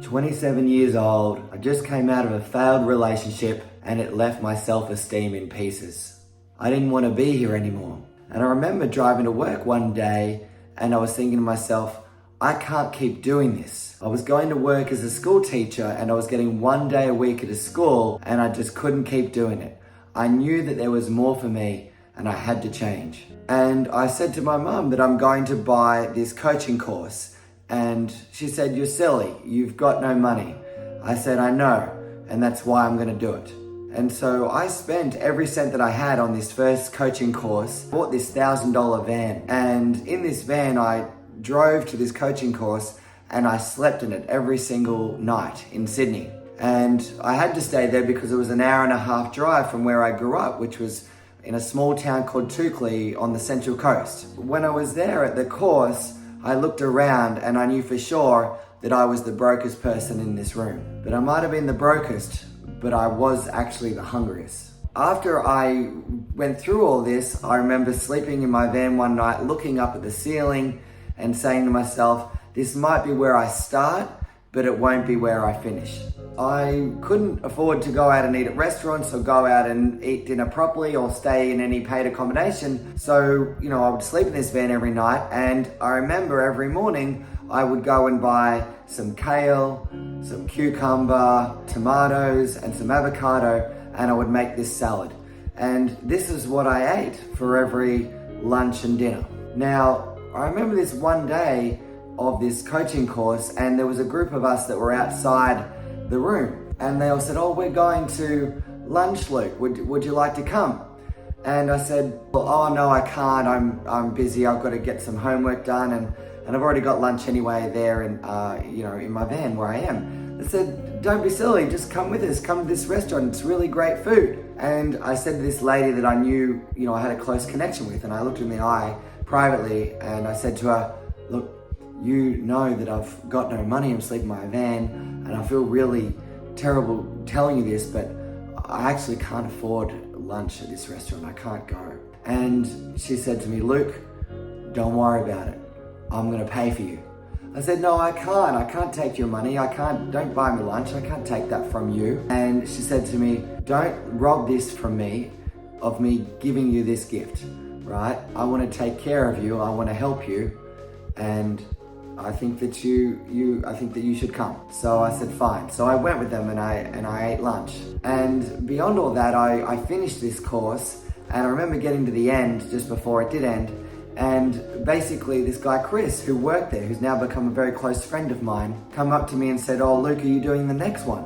27 years old, I just came out of a failed relationship and it left my self-esteem in pieces. I didn't want to be here anymore. And I remember driving to work one day and I was thinking to myself, I can't keep doing this. I was going to work as a school teacher and I was getting 1 day a week at a school and I just couldn't keep doing it. I knew that there was more for me and I had to change. And I said to my mum that I'm going to buy this coaching course. And she said, "You're silly, you've got no money." I said, "I know, and that's why I'm gonna do it." And so I spent every cent that I had on this first coaching course, bought this $1,000 van. And in this van, I drove to this coaching course and I slept in it every single night in Sydney. And I had to stay there because it was an hour and a half drive from where I grew up, which was in a small town called Toukley on the Central Coast. When I was there at the course, I looked around and I knew for sure that I was the brokest person in this room. But I might have been the brokest, but I was actually the hungriest. After I went through all this, I remember sleeping in my van one night, looking up at the ceiling and saying to myself, this might be where I start, but it won't be where I finish. I couldn't afford to go out and eat at restaurants or go out and eat dinner properly or stay in any paid accommodation. So, I would sleep in this van every night, and I remember every morning I would go and buy some kale, some cucumber, tomatoes, and some avocado, and I would make this salad. And this is what I ate for every lunch and dinner. Now, I remember this one day of this coaching course, and there was a group of us that were outside the room, and they all said, "Oh, we're going to lunch, Luke. Would you like to come?" And I said, "Well, oh no, I can't. I'm busy. I've got to get some homework done, and I've already got lunch anyway there in in my van where I am." They said, "Don't be silly. Just come with us. Come to this restaurant. It's really great food." And I said to this lady that I knew, I had a close connection with, and I looked her in the eye privately, and I said to her, "Look, you know that I've got no money. I'm sleeping in my van. And I feel really terrible telling you this, but I actually can't afford lunch at this restaurant. I can't go." And she said to me, "Luke, don't worry about it. I'm gonna pay for you." I said, "No, I can't. I can't take your money. Don't buy me lunch. I can't take that from you." And she said to me, "Don't rob this from me, of me giving you this gift, right? I wanna take care of you. I wanna help you. And I think that you should come." So I said, fine. So I went with them and I ate lunch. And beyond all that, I finished this course, and I remember getting to the end just before it did end. And basically this guy, Chris, who worked there, who's now become a very close friend of mine, come up to me and said, "Oh, Luke, are you doing the next one?"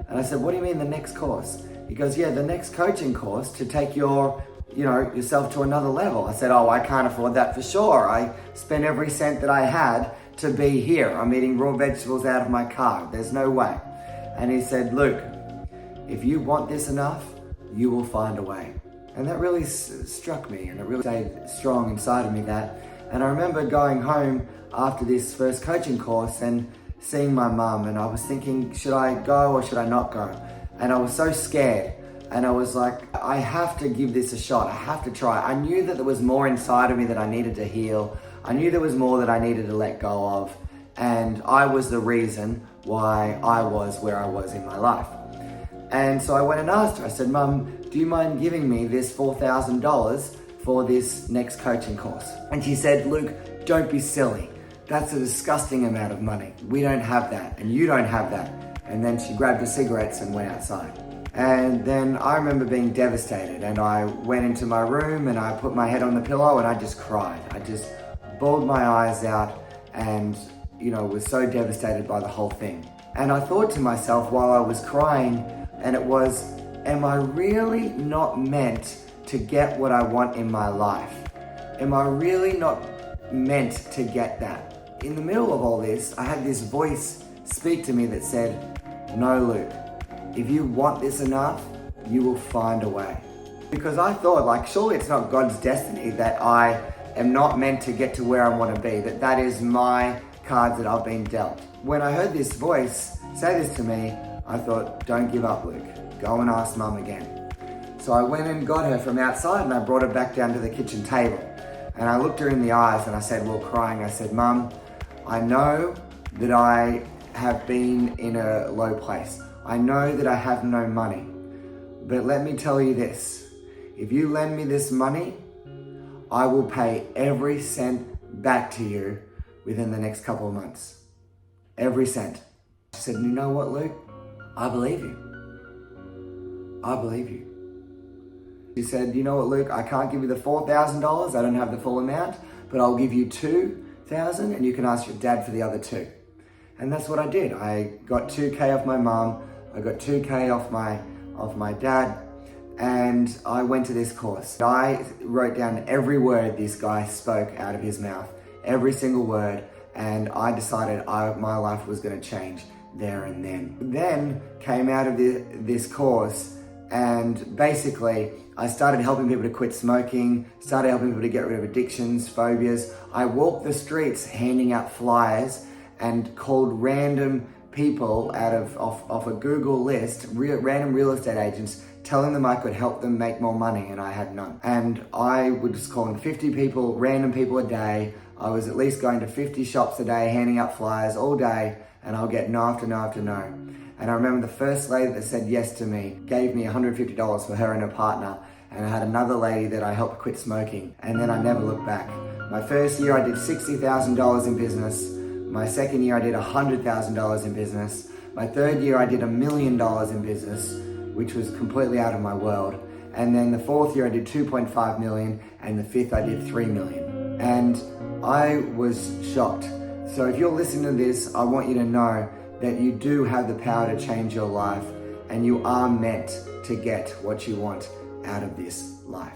And I said, "What do you mean the next course?" He goes, "Yeah, the next coaching course to take yourself to another level." I said, "Oh, I can't afford that for sure. I spent every cent that I had to be here. I'm eating raw vegetables out of my car. There's no way." And he said, "Luke, if you want this enough, you will find a way." And that really struck me, and it really stayed strong inside of me, that. And I remember going home after this first coaching course and seeing my mum, and I was thinking, should I go or should I not go? And I was so scared. And I was like, I have to give this a shot. I have to try. I knew that there was more inside of me that I needed to heal. I knew there was more that I needed to let go of. And I was the reason why I was where I was in my life. And so I went and asked her. I said, "Mum, do you mind giving me this $4,000 for this next coaching course?" And she said, "Luke, don't be silly. That's a disgusting amount of money. We don't have that, and you don't have that." And then she grabbed her cigarettes and went outside. And then I remember being devastated, and I went into my room and I put my head on the pillow and I just cried. I just bawled my eyes out and, was so devastated by the whole thing. And I thought to myself while I was crying, and it was, am I really not meant to get what I want in my life? Am I really not meant to get that? In the middle of all this, I had this voice speak to me that said, "No, Luke. If you want this enough, you will find a way." Because I thought, surely it's not God's destiny that I am not meant to get to where I want to be, that is my cards that I've been dealt. When I heard this voice say this to me, I thought, don't give up, Luke. Go and ask Mum again. So I went and got her from outside and I brought her back down to the kitchen table. And I looked her in the eyes and I said, crying, I said, "Mum, I know that I have been in a low place. I know that I have no money. But let me tell you this. If you lend me this money, I will pay every cent back to you within the next couple of months. Every cent. She said, you know what, Luke? I believe you. I believe you. She said, you know what, Luke? I can't give you the $4,000. I don't have the full amount, but I'll give you $2,000 and you can ask your dad for the other $2,000. And that's what I did. I got $2,000 off my mom. I got $2,000 off my dad. And I went to this course. I wrote down every word this guy spoke out of his mouth, every single word, and I decided my life was going to change there and then. Then came out of this course, and basically I started helping people to quit smoking, started helping people to get rid of addictions, phobias. I walked the streets handing out flyers and called random people off a Google list, random real estate agents, telling them I could help them make more money, and I had none. And I was calling 50 people, random people a day. I was at least going to 50 shops a day, handing out flyers all day, and I'll get no after no after no. And I remember the first lady that said yes to me gave me $150 for her and her partner, and I had another lady that I helped quit smoking, and then I never looked back. My first year I did $60,000 in business. My second year I did $100,000 in business. My third year I did $1 million in business, which was completely out of my world. And then the fourth year I did 2.5 million, and the fifth I did 3 million. And I was shocked. So if you're listening to this, I want you to know that you do have the power to change your life, and you are meant to get what you want out of this life.